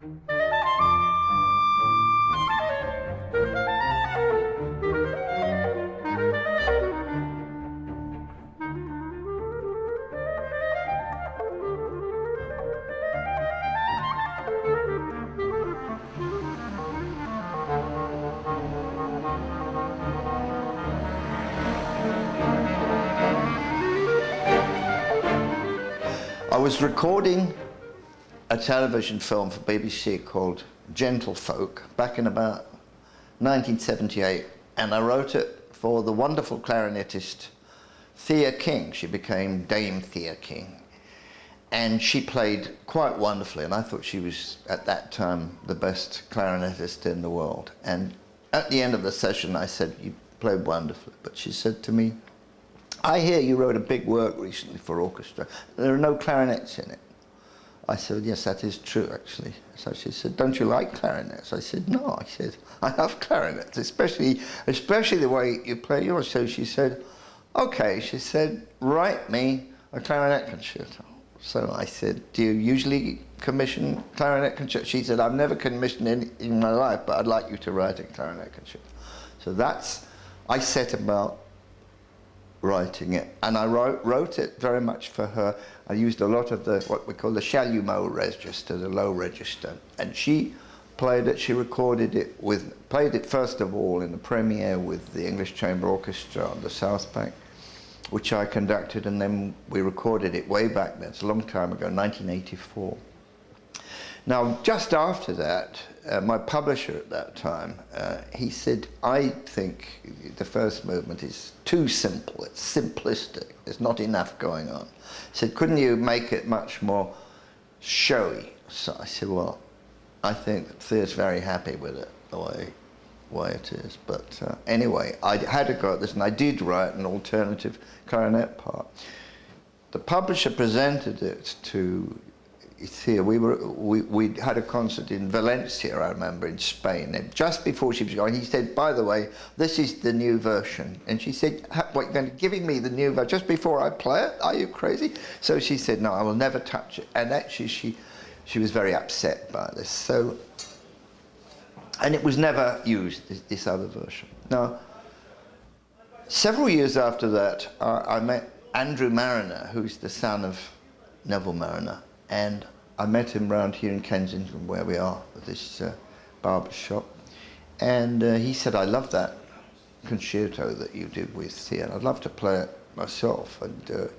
I was recording a television film for BBC called Gentlefolk back in about 1978, and I wrote it for the wonderful clarinetist Thea King. She became Dame Thea King, and she played quite wonderfully, and I thought she was at that time the best clarinetist in the world. And at the end of the session I said, "You played wonderfully," but she said to me, "I hear you wrote a big work recently for orchestra. There are no clarinets in it." I said, "Yes, that is true, actually." So she said, "Don't you like clarinets?" I said, "No." I said, "I love clarinets, especially the way you play yours." So she said, "Okay," she said, "write me a clarinet concerto." So I said, "Do you usually commission clarinet concerto?" She said, "I've never commissioned any in my life, but I'd like you to write a clarinet concerto." So I set about writing it, and I wrote it very much for her. I used a lot of what we call the chalumeau register, the low register, and she played it. She recorded it played it first of all in the premiere with the English Chamber Orchestra on the South Bank, which I conducted, and then we recorded it way back then. It's a long time ago, 1984. Now, just after that, my publisher at that time, he said, "I think the first movement is too simple, it's simplistic, there's not enough going on." He said, "Couldn't you make it much more showy?" So I said, "Well, I think that Thea's very happy with it, the way it is." But anyway, I had to go at this, and I did write an alternative clarinet part. The publisher presented it to Thea. We had a concert in Valencia, I remember, in Spain, and just before she was going, he said, "By the way, this is the new version." And she said, "What, you're going to giving me the new version just before I play it? Are you crazy?" So she said, "No, I will never touch it." And actually she was very upset by this. So, and it was never used, this other version. Now, several years after that, I met Andrew Marriner, who's the son of Neville Marriner, and I met him round here in Kensington, where we are, at this barber shop. And he said, "I love that concerto that you did with Thea, and I'd love to play it myself." And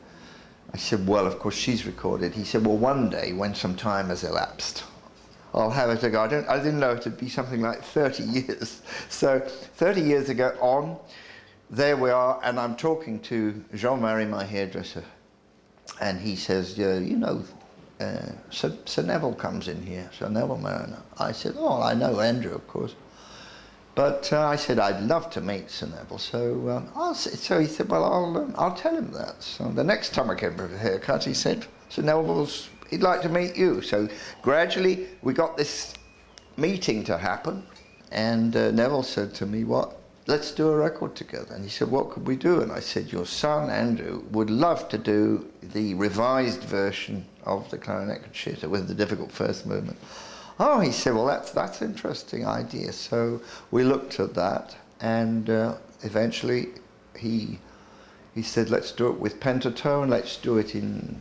I said, "Well, of course, she's recorded." He said, "Well, one day, when some time has elapsed, I'll have it again." I didn't know it'd be something like 30 years. So 30 years ago on, there we are, and I'm talking to Jean-Marie, my hairdresser, and he says, "You know, Sir Neville comes in here, Sir Neville Marriner." I said, "Oh, I know Andrew, of course." But I said, "I'd love to meet Sir Neville." So he said, "Well, I'll tell him that." So the next time I came for a haircut, he said, "Sir Neville's, he'd like to meet you." So gradually we got this meeting to happen, and Neville said to me, "What? Let's do a record together." And he said, "What could we do?" And I said, "Your son, Andrew, would love to do the revised version of the clarinet concerto with the difficult first movement." "Oh," he said, "well, that's an interesting idea." So we looked at that, and eventually he said, "Let's do it with Pentatone, let's do it in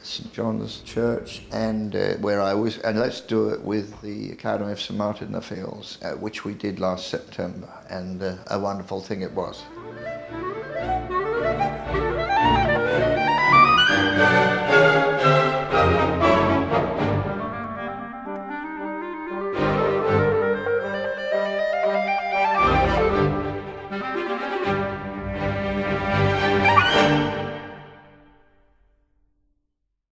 St. John's Church, and and let's do it with the Academy of St. Martin in the Fields," which we did last September, and a wonderful thing it was.